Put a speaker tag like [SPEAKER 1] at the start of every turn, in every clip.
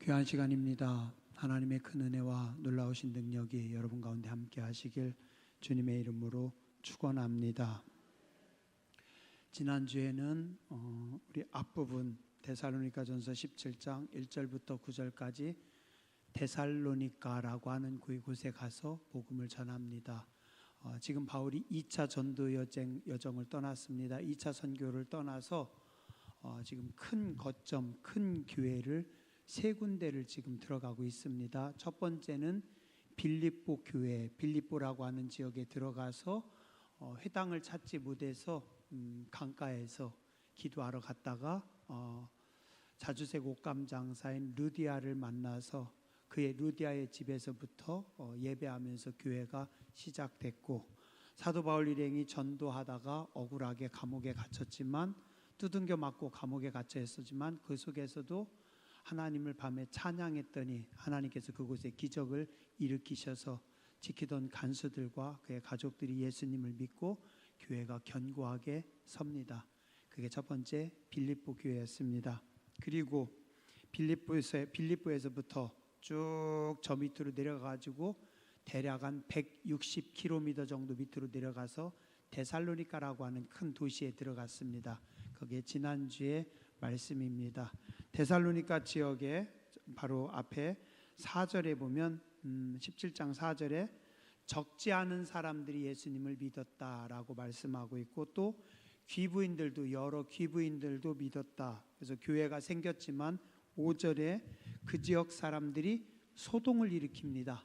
[SPEAKER 1] 귀한 시간입니다. 하나님의 큰 은혜와 놀라우신 능력이 여러분 가운데 함께 하시길 주님의 이름으로 축원합니다. 지난주에는 우리 앞부분 데살로니가전서 17장 1절부터 9절까지 데살로니가라고 하는 그곳에 가서 복음을 전합니다. 지금 바울이 2차 전도 여정을 떠났습니다. 2차 선교를 떠나서 지금 큰 거점, 큰 교회를 세 군데를 지금 들어가고 있습니다. 첫 번째는 빌립보 교회, 빌립보라고 하는 지역에 들어가서 회당을 찾지 못해서 강가에서 기도하러 갔다가 자주색 옷감 장사인 루디아를 만나서 그의 루디아의 집에서부터 예배하면서 교회가 시작됐고, 사도 바울 일행이 전도하다가 억울하게 감옥에 갇혔지만 두들겨 맞고 감옥에 갇혀 있었지만 그 속에서도 하나님을 밤에 찬양했더니 하나님께서 그곳에 기적을 일으키셔서 지키던 간수들과 그의 가족들이 예수님을 믿고 교회가 견고하게 섭니다. 그게 첫 번째 빌립보 교회였습니다. 그리고 빌립보에서부터 쭉 저 밑으로 내려가지고 대략 한 160km 정도 밑으로 내려가서 데살로니가라고 하는 큰 도시에 들어갔습니다. 그게 지난주에 말씀입니다. 데살로니가 지역에 바로 앞에 4절에 보면 17장 4절에 적지 않은 사람들이 예수님을 믿었다라고 말씀하고 있고, 또 여러 귀부인들도 믿었다. 그래서 교회가 생겼지만 5절에 그 지역 사람들이 소동을 일으킵니다.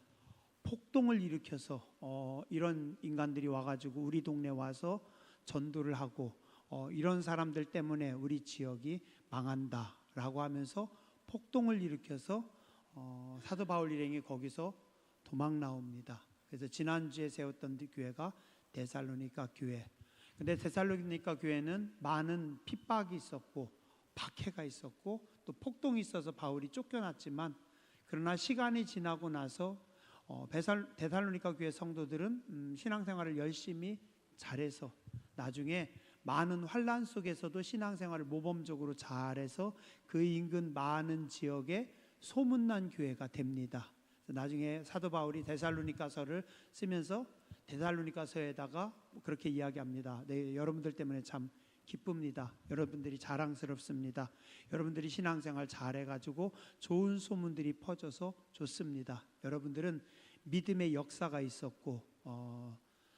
[SPEAKER 1] 폭동을 일으켜서 이런 인간들이 와가지고 우리 동네 와서 전도를 하고 이런 사람들 때문에 우리 지역이 망한다라고 하면서 폭동을 일으켜서 사도 바울 일행이 거기서 도망 나옵니다. 그래서 지난주에 세웠던 교회가 데살로니가 교회. 근데 데살로니가 교회는 많은 핍박이 있었고 박해가 있었고 또 폭동이 있어서 바울이 쫓겨났지만, 그러나 시간이 지나고 나서 데살로니가 교회 성도들은 신앙생활을 열심히 잘해서 나중에 많은 환난 속에서도 신앙생활을 모범적으로 잘해서 그 인근 많은 지역에 소문난 교회가 됩니다. 나중에 사도 바울이 데살로니가서를 쓰면서 데살로니가서에다가 그렇게 이야기합니다. 네, 여러분들 때문에 참 기쁩니다. 여러분들이 자랑스럽습니다. 여러분들이 신앙생활 잘해가지고 좋은 소문들이 퍼져서 좋습니다. 여러분들은 믿음의 역사가 있었고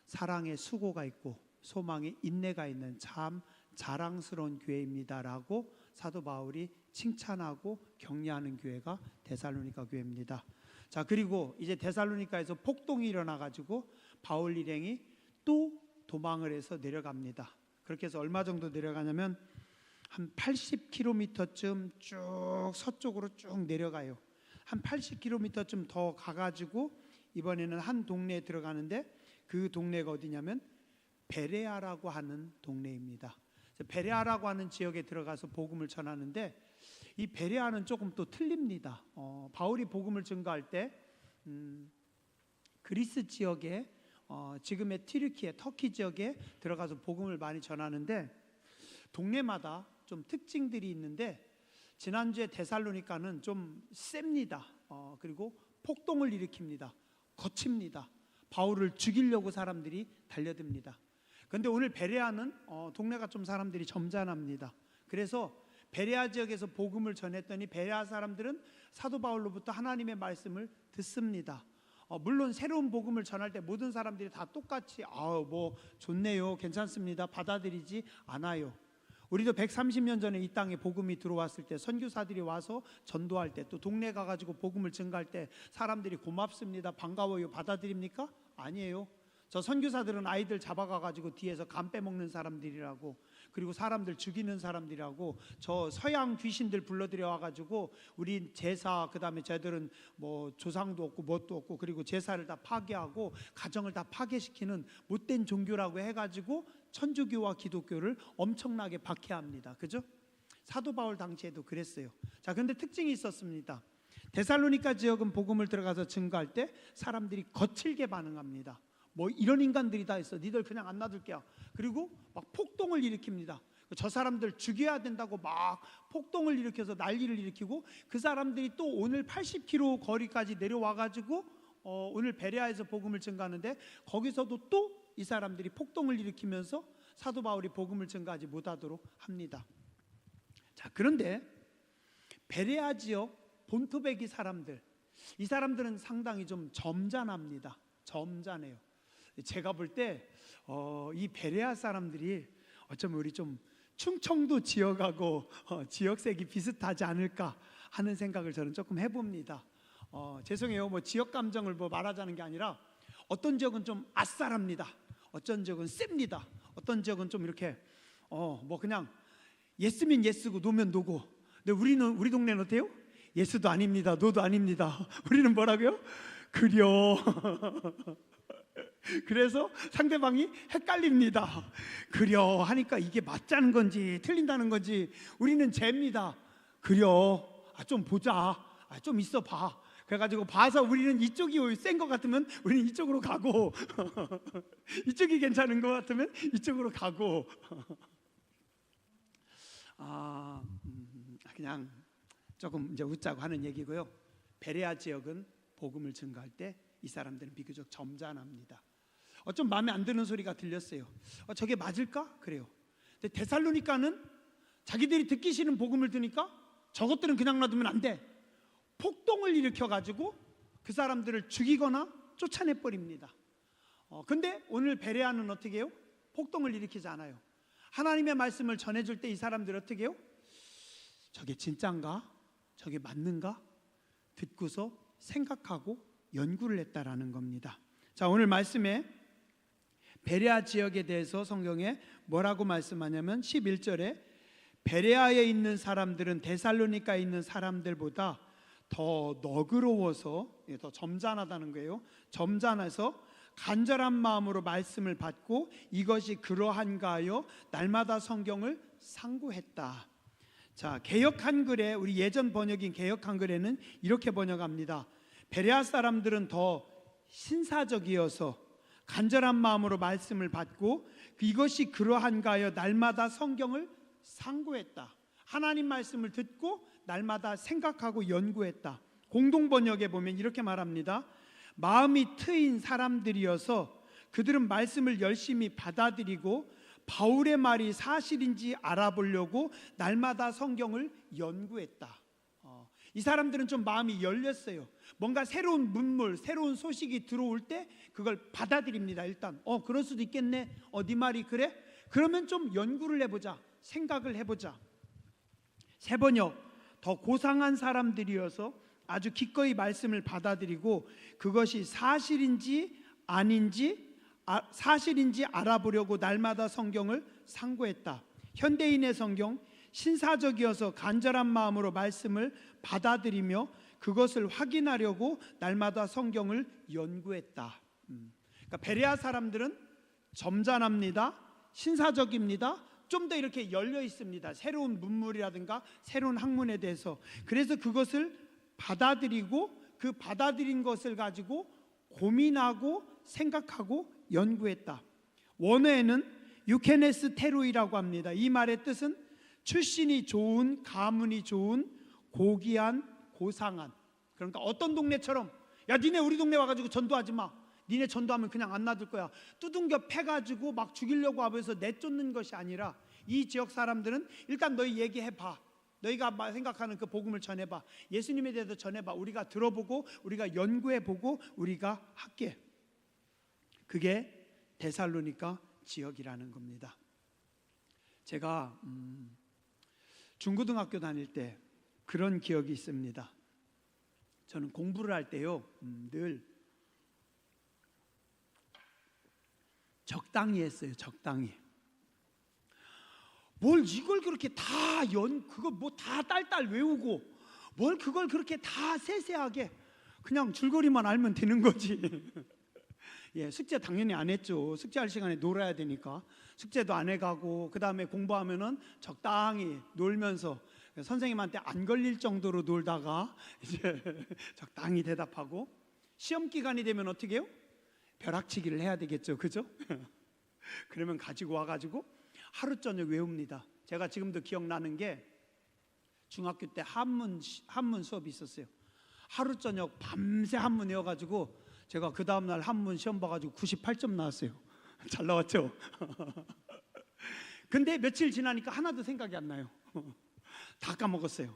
[SPEAKER 1] 사랑의 수고가 있고 소망의 인내가 있는 참 자랑스러운 교회입니다라고 사도 바울이 칭찬하고 격려하는 교회가 데살로니가 교회입니다. 자, 그리고 이제 데살로니가에서 폭동이 일어나가지고 바울 일행이 또 도망을 해서 내려갑니다. 그렇게 해서 얼마 정도 내려가냐면 한 80km쯤 쭉 서쪽으로 쭉 내려가요. 한 80km쯤 더 가가지고 이번에는 한 동네에 들어가는데 그 동네가 어디냐면 베레아라고 하는 동네입니다. 베레아라고 하는 지역에 들어가서 복음을 전하는데 이 베레아는 조금 또 틀립니다. 바울이 복음을 증거할 때 그리스 지역에 지금의 튀르키예, 터키 지역에 들어가서 복음을 많이 전하는데 동네마다 좀 특징들이 있는데, 지난주에 데살로니가는 좀 셉니다. 그리고 폭동을 일으킵니다. 거칩니다. 바울을 죽이려고 사람들이 달려듭니다. 그런데 오늘 베레아는 동네가 좀 사람들이 점잖합니다. 그래서 베레아 지역에서 복음을 전했더니 베레아 사람들은 사도 바울로부터 하나님의 말씀을 듣습니다. 물론 새로운 복음을 전할 때 모든 사람들이 다 똑같이 뭐 좋네요, 괜찮습니다, 받아들이지 않아요. 우리도 130년 전에 이 땅에 복음이 들어왔을 때 선교사들이 와서 전도할 때 또 동네 가가지고 복음을 증가할 때 사람들이 고맙습니다, 반가워요, 받아들입니까? 아니에요. 저 선교사들은 아이들 잡아가가지고 뒤에서 간 빼먹는 사람들이라고, 그리고 사람들 죽이는 사람들이라고, 저 서양 귀신들 불러들여 와가지고 우리 제사, 그 다음에 쟤들은 뭐 조상도 없고 뭣도 없고 그리고 제사를 다 파괴하고 가정을 다 파괴시키는 못된 종교라고 해가지고 천주교와 기독교를 엄청나게 박해합니다. 그죠? 사도 바울 당시에도 그랬어요. 자, 근데 특징이 있었습니다. 데살로니가 지역은 복음을 들어가서 증거할 때 사람들이 거칠게 반응합니다. 뭐 이런 인간들이 다 있어, 니들 그냥 안 놔둘게요. 그리고 막 폭동을 일으킵니다. 저 사람들 죽여야 된다고 막 폭동을 일으켜서 난리를 일으키고, 그 사람들이 또 오늘 80km 거리까지 내려와가지고 오늘 베레아에서 복음을 증가하는데, 거기서도 또 이 사람들이 폭동을 일으키면서 사도 바울이 복음을 증가하지 못하도록 합니다. 자, 그런데 베레아 지역 본토베기 사람들, 이 사람들은 상당히 좀 점잖합니다. 점잖해요. 제가 볼 때 이 베레아 사람들이 어쩌면 우리 좀 충청도 지역하고 지역색이 비슷하지 않을까 하는 생각을 저는 조금 해봅니다. 죄송해요. 뭐 지역 감정을 뭐 말하자는 게 아니라, 어떤 지역은 좀 아싸랍니다. 어떤 지역은 셉니다. 어떤 지역은 좀 이렇게 뭐 그냥 예스면 예스고 노면 노고. 근데 우리 동네는 어때요? 예스도 아닙니다. 노도 아닙니다. 우리는 뭐라고요? 그려. 그래서 상대방이 헷갈립니다. 그려 하니까 이게 맞자는 건지 틀린다는 건지 우리는 잽니다. 그려. 좀 보자. 좀 있어 봐. 그래가지고 봐서 우리는 이쪽이 센 것 같으면 우리는 이쪽으로 가고 이쪽이 괜찮은 것 같으면 이쪽으로 가고. 그냥 조금 이제 웃자고 하는 얘기고요. 베레아 지역은 복음을 증거할 때 이 사람들은 비교적 점잖합니다. 좀 마음에 안 드는 소리가 들렸어요. 저게 맞을까? 그래요. 근데 데살로니가는 자기들이 듣기 싫은 복음을 들으니까 저것들은 그냥 놔두면 안 돼. 폭동을 일으켜가지고 그 사람들을 죽이거나 쫓아내버립니다. 근데 오늘 베레아는 어떻게 해요? 폭동을 일으키지 않아요. 하나님의 말씀을 전해줄 때 이 사람들 어떻게 해요? 저게 진짠가? 저게 맞는가? 듣고서 생각하고 연구를 했다라는 겁니다. 자, 오늘 말씀에 베레아 지역에 대해서 성경에 뭐라고 말씀하냐면 11절에 베레아에 있는 사람들은 데살로니가에 있는 사람들보다 더 너그러워서, 더 점잖하다는 거예요. 점잖아서 간절한 마음으로 말씀을 받고 이것이 그러한가 하여 날마다 성경을 상고했다. 자, 개역 한글에, 우리 예전 번역인 개역 한글에는 이렇게 번역합니다. 베레아 사람들은 더 신사적이어서 간절한 마음으로 말씀을 받고 이것이 그러한가 하여 날마다 성경을 상고했다. 하나님 말씀을 듣고 날마다 생각하고 연구했다. 공동 번역에 보면 이렇게 말합니다. 마음이 트인 사람들이어서 그들은 말씀을 열심히 받아들이고 바울의 말이 사실인지 알아보려고 날마다 성경을 연구했다. 이 사람들은 좀 마음이 열렸어요. 뭔가 새로운 문물, 새로운 소식이 들어올 때 그걸 받아들입니다. 일단 그럴 수도 있겠네. 네 말이 그래? 그러면 좀 연구를 해보자. 생각을 해보자. 새 번역, 더 고상한 사람들이어서 아주 기꺼이 말씀을 받아들이고 그것이 사실인지 아닌지 사실인지 알아보려고 날마다 성경을 상고했다. 현대인의 성경, 신사적이어서 간절한 마음으로 말씀을 받아들이며 그것을 확인하려고 날마다 성경을 연구했다. 그러니까 베레아 사람들은 점잖합니다. 신사적입니다. 좀 더 이렇게 열려 있습니다. 새로운 문물이라든가 새로운 학문에 대해서. 그래서 그것을 받아들이고 그 받아들인 것을 가지고 고민하고 생각하고 연구했다. 원어에는 유케네스 테로이라고 합니다. 이 말의 뜻은 출신이 좋은, 가문이 좋은, 고귀한, 고상한. 그러니까 어떤 동네처럼 야 니네 우리 동네 와가지고 전도하지 마. 니네 전도하면 그냥 안 놔둘 거야. 두둥겨 패가지고 막 죽이려고 하면서 내쫓는 것이 아니라 이 지역 사람들은 일단 너희 얘기해봐. 너희가 생각하는 그 복음을 전해봐. 예수님에 대해서 전해봐. 우리가 들어보고 우리가 연구해보고 우리가 할게. 그게 데살로니가 지역이라는 겁니다. 제가 중고등학교 다닐 때 그런 기억이 있습니다. 저는 공부를 할 때요 늘 적당히 했어요. 적당히. 뭘 이걸 그렇게 다 그거 뭐 다 딸딸 외우고 뭘 그걸 그렇게 다 세세하게 그냥 줄거리만 알면 되는 거지. 예, 숙제 당연히 안 했죠. 숙제할 시간에 놀아야 되니까 숙제도 안 해가고 그 다음에 공부하면은 적당히 놀면서 선생님한테 안 걸릴 정도로 놀다가 이제 적당히 대답하고 시험 기간이 되면 어떻게 해요? 벼락치기를 해야 되겠죠, 그죠? 그러면 가지고 와가지고 하루 저녁 외웁니다. 제가 지금도 기억나는 게 중학교 때 한문 수업이 있었어요. 하루 저녁 밤새 한문 외워가지고 제가 그 다음날 한문 시험 봐가지고 98점 나왔어요. 잘 나왔죠? 근데 며칠 지나니까 하나도 생각이 안 나요. 다 까먹었어요.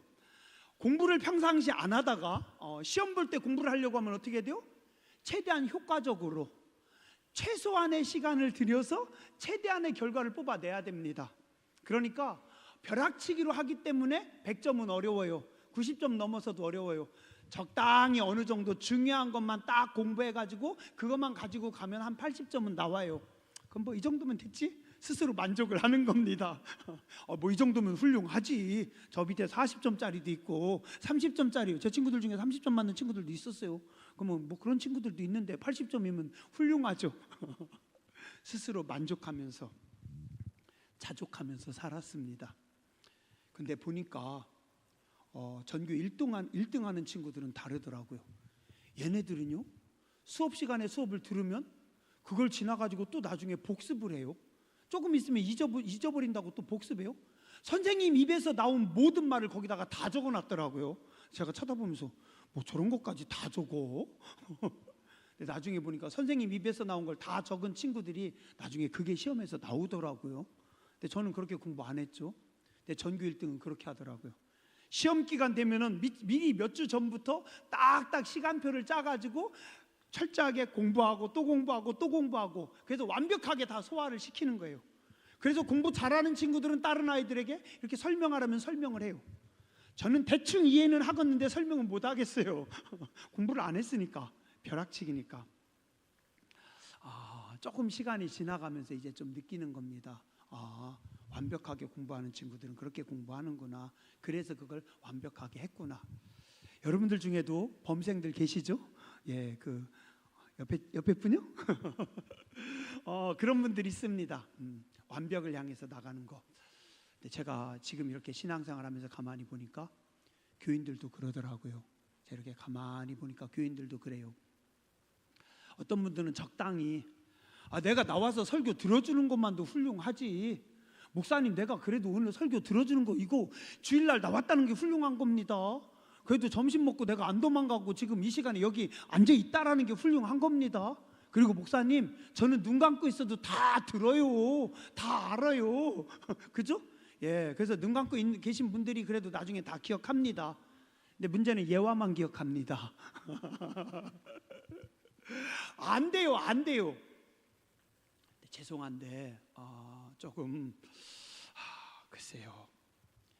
[SPEAKER 1] 공부를 평상시 안 하다가 시험 볼 때 공부를 하려고 하면 어떻게 돼요? 최대한 효과적으로 최소한의 시간을 들여서 최대한의 결과를 뽑아내야 됩니다. 그러니까 벼락치기로 하기 때문에 100점은 어려워요. 90점 넘어서도 어려워요. 적당히 어느 정도 중요한 것만 딱 공부해가지고 그것만 가지고 가면 한 80점은 나와요. 그럼 뭐 이 정도면 됐지? 스스로 만족을 하는 겁니다. 뭐 이 정도면 훌륭하지. 저 밑에 40점짜리도 있고 30점짜리, 제 친구들 중에 30점 맞는 친구들도 있었어요. 그러면 뭐 그런 친구들도 있는데 80점이면 훌륭하죠. 스스로 만족하면서 자족하면서 살았습니다. 근데 보니까 전교 1등하는 친구들은 다르더라고요. 얘네들은요, 수업 시간에 수업을 들으면 그걸 지나가지고 또 나중에 복습을 해요. 조금 있으면 잊어버린다고 또 복습해요. 선생님 입에서 나온 모든 말을 거기다가 다 적어놨더라고요. 제가 쳐다보면서 뭐 저런 것까지 다 적어? 근데 나중에 보니까 선생님 입에서 나온 걸 다 적은 친구들이 나중에 그게 시험에서 나오더라고요. 근데 저는 그렇게 공부 안 했죠. 근데 전교 1등은 그렇게 하더라고요. 시험 기간 되면은 미리 몇 주 전부터 딱딱 시간표를 짜가지고 철저하게 공부하고 또 공부하고 또 공부하고, 그래서 완벽하게 다 소화를 시키는 거예요. 그래서 공부 잘하는 친구들은 다른 아이들에게 이렇게 설명하라면 설명을 해요. 저는 대충 이해는 하겠는데 설명은 못 하겠어요. 공부를 안 했으니까, 벼락치기니까. 조금 시간이 지나가면서 이제 좀 느끼는 겁니다. 완벽하게 공부하는 친구들은 그렇게 공부하는구나. 그래서 그걸 완벽하게 했구나. 여러분들 중에도 범생들 계시죠? 예, 그 옆에 분요? 그런 분들이 있습니다. 완벽을 향해서 나가는 거. 근데 제가 지금 이렇게 신앙생활하면서 가만히 보니까 교인들도 그러더라고요. 제가 이렇게 가만히 보니까 교인들도 그래요. 어떤 분들은 적당히 내가 나와서 설교 들어주는 것만도 훌륭하지, 목사님 내가 그래도 오늘 설교 들어주는 거 이거 주일날 나왔다는 게 훌륭한 겁니다. 그래도 점심 먹고 내가 안 도망가고 지금 이 시간에 여기 앉아 있다라는 게 훌륭한 겁니다. 그리고 목사님 저는 눈 감고 있어도 다 들어요, 다 알아요. 그죠? 예, 그래서 눈 감고 계신 분들이 그래도 나중에 다 기억합니다. 근데 문제는 예화만 기억합니다. 안 돼요, 안 돼요. 죄송한데 조금 글쎄요,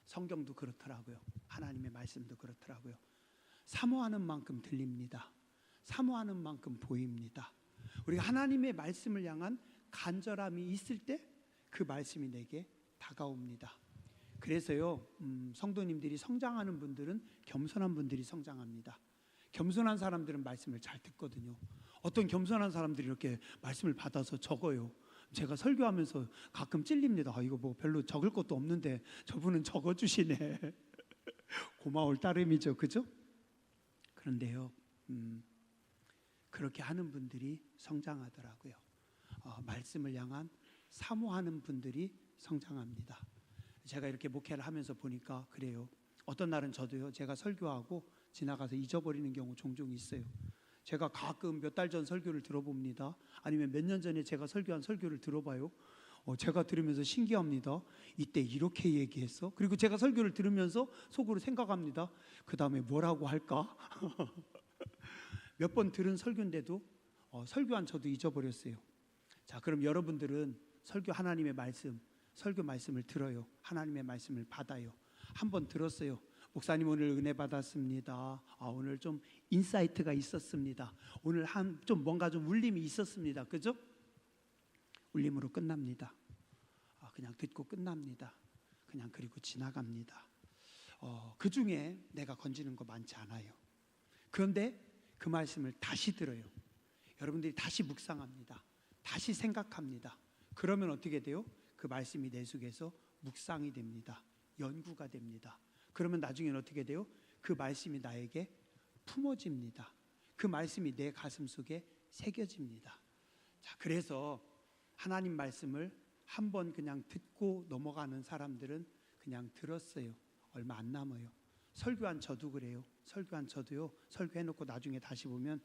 [SPEAKER 1] 성경도 그렇더라고요. 하나님의 말씀도 그렇더라고요. 사모하는 만큼 들립니다. 사모하는 만큼 보입니다. 우리가 하나님의 말씀을 향한 간절함이 있을 때 그 말씀이 내게 다가옵니다. 그래서요, 성도님들이 성장하는 분들은 겸손한 분들이 성장합니다. 겸손한 사람들은 말씀을 잘 듣거든요. 어떤 겸손한 사람들이 이렇게 말씀을 받아서 적어요. 제가 설교하면서 가끔 찔립니다. 이거 뭐 별로 적을 것도 없는데 저분은 적어주시네. 고마울 따름이죠, 그죠? 그런데요, 그렇게 하는 분들이 성장하더라고요. 말씀을 향한 사모하는 분들이 성장합니다. 제가 이렇게 목회를 하면서 보니까 그래요. 어떤 날은 저도요, 제가 설교하고 지나가서 잊어버리는 경우 종종 있어요. 제가 가끔 몇 달 전 설교를 들어봅니다. 아니면 몇 년 전에 제가 설교한 설교를 들어봐요. 제가 들으면서 신기합니다. 이때 이렇게 얘기했어? 그리고 제가 설교를 들으면서 속으로 생각합니다. 그 다음에 뭐라고 할까? 몇 번 들은 설교인데도 설교한 저도 잊어버렸어요. 자, 그럼 여러분들은 설교 하나님의 말씀, 설교 말씀을 들어요. 하나님의 말씀을 받아요. 한 번 들었어요. 목사님 오늘 은혜 받았습니다. 오늘 좀 인사이트가 있었습니다. 오늘 좀 뭔가 좀 울림이 있었습니다. 그죠? 울림으로 끝납니다. 그냥 듣고 끝납니다. 그냥 그리고 지나갑니다. 그 중에 내가 건지는 거 많지 않아요. 그런데 그 말씀을 다시 들어요. 여러분들이 다시 묵상합니다. 다시 생각합니다. 그러면 어떻게 돼요? 그 말씀이 내 속에서 묵상이 됩니다. 연구가 됩니다. 그러면 나중에는 어떻게 돼요? 그 말씀이 나에게 품어집니다. 그 말씀이 내 가슴 속에 새겨집니다. 자, 그래서 하나님 말씀을 한번 그냥 듣고 넘어가는 사람들은 그냥 들었어요. 얼마 안 남아요. 설교한 저도 그래요. 설교한 저도요. 설교해놓고 나중에 다시 보면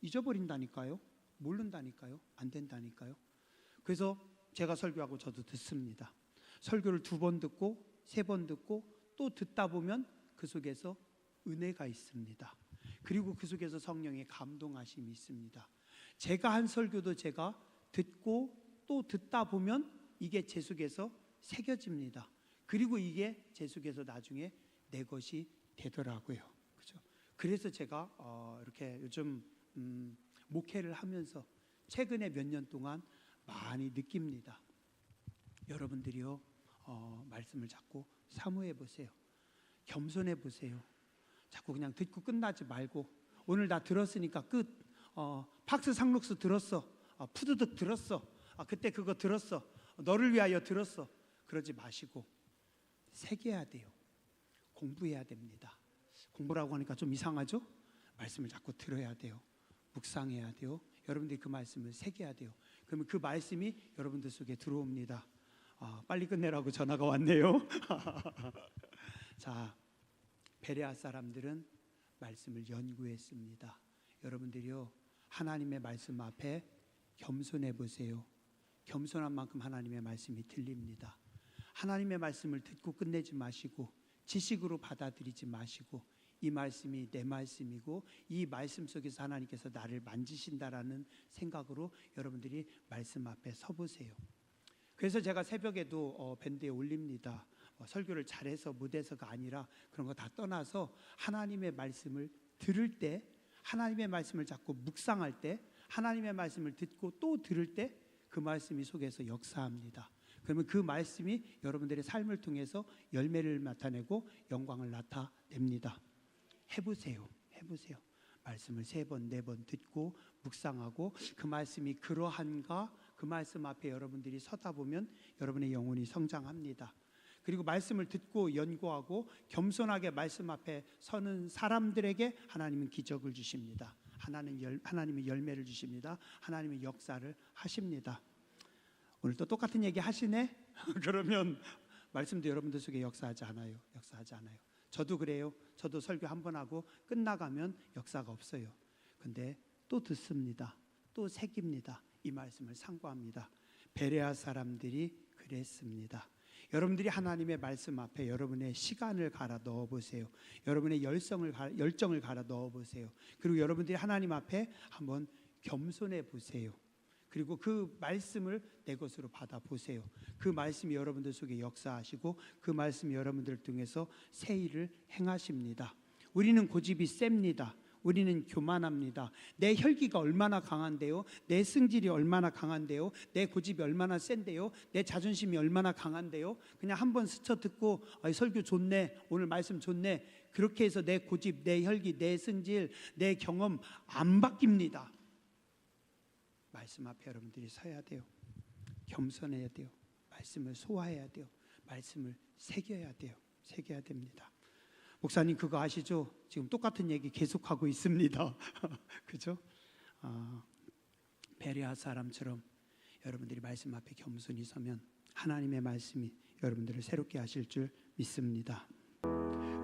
[SPEAKER 1] 잊어버린다니까요. 모른다니까요. 안 된다니까요. 그래서 제가 설교하고 저도 듣습니다. 설교를 2번 듣고 3번 듣고 또 듣다 보면 그 속에서 은혜가 있습니다. 그리고 그 속에서 성령의 감동하심이 있습니다. 제가 한 설교도 제가 듣고 또 듣다 보면 이게 제 속에서 새겨집니다. 그리고 이게 제 속에서 나중에 내 것이 되더라고요. 그죠? 그래서 제가 이렇게 요즘 목회를 하면서 최근에 몇 년 동안 많이 느낍니다. 여러분들이요, 말씀을 자꾸 사모해 보세요. 겸손해 보세요. 자꾸 그냥 듣고 끝나지 말고 오늘 다 들었으니까 끝. 팍스 상록수 들었어. 푸드득 들었어. 그때 그거 들었어. 너를 위하여 들었어. 그러지 마시고 새겨야 돼요. 공부해야 됩니다. 공부라고 하니까 좀 이상하죠? 말씀을 자꾸 들어야 돼요. 묵상해야 돼요. 여러분들이 그 말씀을 새겨야 돼요. 그러면 그 말씀이 여러분들 속에 들어옵니다. 빨리 끝내라고 전화가 왔네요. 자, 베레아 사람들은 말씀을 연구했습니다. 여러분들이요, 하나님의 말씀 앞에 겸손해 보세요. 겸손한 만큼 하나님의 말씀이 들립니다. 하나님의 말씀을 듣고 끝내지 마시고 지식으로 받아들이지 마시고 이 말씀이 내 말씀이고 이 말씀 속에서 하나님께서 나를 만지신다라는 생각으로 여러분들이 말씀 앞에 서보세요. 그래서 제가 새벽에도 밴드에 올립니다. 설교를 잘해서 못해서가 아니라 그런 거 다 떠나서 하나님의 말씀을 들을 때, 하나님의 말씀을 자꾸 묵상할 때, 하나님의 말씀을 듣고 또 들을 때 그 말씀이 속에서 역사합니다. 그러면 그 말씀이 여러분들의 삶을 통해서 열매를 나타내고 영광을 나타냅니다. 해보세요. 해보세요. 말씀을 3번, 4번 듣고 묵상하고 그 말씀이 그러한가, 그 말씀 앞에 여러분들이 서다 보면 여러분의 영혼이 성장합니다. 그리고 말씀을 듣고 연구하고 겸손하게 말씀 앞에 서는 사람들에게 하나님은 기적을 주십니다. 하나님은 열매를 주십니다. 하나님은 역사를 하십니다. 오늘 또 똑같은 얘기 하시네? 그러면 말씀도 여러분들 속에 역사하지 않아요. 역사하지 않아요. 저도 그래요. 저도 설교 한 번 하고 끝나가면 역사가 없어요. 근데 또 듣습니다. 또 새깁니다. 이 말씀을 상고합니다. 베레아 사람들이 그랬습니다. 여러분들이 하나님의 말씀 앞에 여러분의 시간을 갈아 넣어보세요. 여러분의 열정을 갈아 넣어보세요. 그리고 여러분들이 하나님 앞에 한번 겸손해 보세요. 그리고 그 말씀을 내 것으로 받아보세요. 그 말씀이 여러분들 속에 역사하시고 그 말씀이 여러분들을 통해서 새 일을 행하십니다. 우리는 고집이 셉니다. 우리는 교만합니다. 내 혈기가 얼마나 강한데요? 내 승질이 얼마나 강한데요? 내 고집이 얼마나 센데요? 내 자존심이 얼마나 강한데요? 그냥 한번 스쳐 듣고 설교 좋네, 오늘 말씀 좋네, 그렇게 해서 내 고집, 내 혈기, 내 승질, 내 경험 안 바뀝니다. 말씀 앞에 여러분들이 서야 돼요. 겸손해야 돼요. 말씀을 소화해야 돼요. 말씀을 새겨야 돼요. 새겨야 됩니다. 목사님 그거 아시죠? 지금 똑같은 얘기 계속하고 있습니다. 그죠? 베레아 사람처럼 여러분들이 말씀 앞에 겸손히 서면 하나님의 말씀이 여러분들을 새롭게 하실 줄 믿습니다.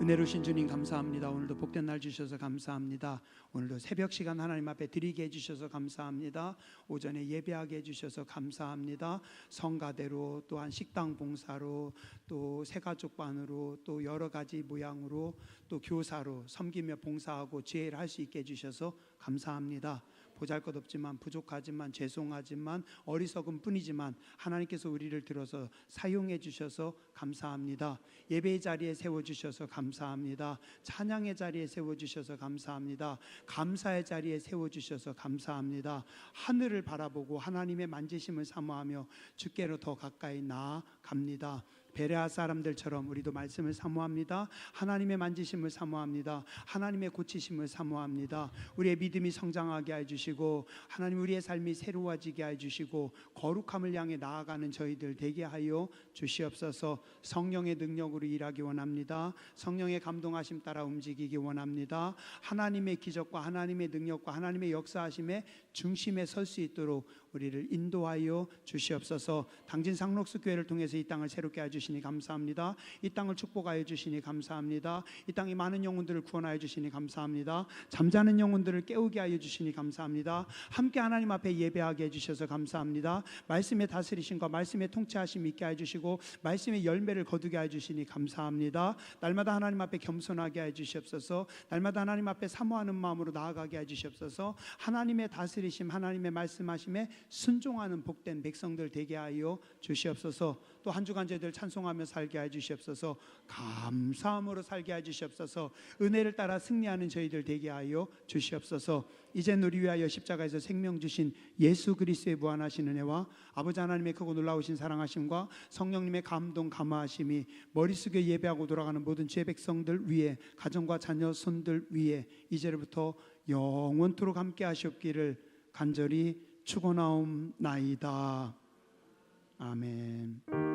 [SPEAKER 1] 은혜로우신 주님 감사합니다. 오늘도 복된 날 주셔서 감사합니다. 오늘도 새벽 시간 하나님 앞에 드리게 해주셔서 감사합니다. 오전에 예배하게 해주셔서 감사합니다. 성가대로 또한 식당 봉사로 또 새가족반으로 또 여러 가지 모양으로 또 교사로 섬기며 봉사하고 지혜를 할 수 있게 해주셔서 감사합니다. 보잘것없지만 부족하지만 죄송하지만 어리석은 뿐이지만 하나님께서 우리를 들어서 사용해 주셔서 감사합니다. 예배의 자리에 세워주셔서 감사합니다. 찬양의 자리에 세워주셔서 감사합니다. 감사의 자리에 세워주셔서 감사합니다. 하늘을 바라보고 하나님의 만지심을 사모하며 주께로 더 가까이 나아갑니다. 베레아 사람들처럼 우리도 말씀을 사모합니다. 하나님의 만지심을 사모합니다. 하나님의 고치심을 사모합니다. 우리의 믿음이 성장하게 해주시고 하나님 우리의 삶이 새로워지게 해주시고 거룩함을 향해 나아가는 저희들 되게 하여 주시옵소서. 성령의 능력으로 일하기 원합니다. 성령의 감동하심 따라 움직이기 원합니다. 하나님의 기적과 하나님의 능력과 하나님의 역사하심의 중심에 설 수 있도록 우리를 인도하여 주시옵소서. 당진 상록수 교회를 통해서 이 땅을 새롭게 해주시니 감사합니다. 이 땅을 축복하여 주시니 감사합니다. 이 땅에 많은 영혼들을 구원하여 주시니 감사합니다. 잠자는 영혼들을 깨우게 하여 주시니 감사합니다. 함께 하나님 앞에 예배하게 해주셔서 감사합니다. 말씀의 다스리심과 말씀의 통치하심 있게 해주시고 말씀의 열매를 거두게 해주시니 감사합니다. 날마다 하나님 앞에 겸손하게 해주시옵소서. 날마다 하나님 앞에 사모하는 마음으로 나아가게 해주시옵소서. 하나님의 다스리심 하나님의 말씀하심에 순종하는 복된 백성들 되게 하여 주시옵소서. 또 한 주간 저희들 찬송하며 살게 해 주시옵소서. 감사함으로 살게 해 주시옵소서. 은혜를 따라 승리하는 저희들 되게 하여 주시옵소서. 이젠 우리 위하여 십자가에서 생명 주신 예수 그리스도의 무한하신 은혜와 아버지 하나님의 크고 놀라우신 사랑하심과 성령님의 감동 감화하심이 머릿속에 예배하고 돌아가는 모든 죄 백성들 위에 가정과 자녀 손들 위에 이제부터 영원토록 함께 하시옵기를 간절히 축원하옵나이다. 아멘.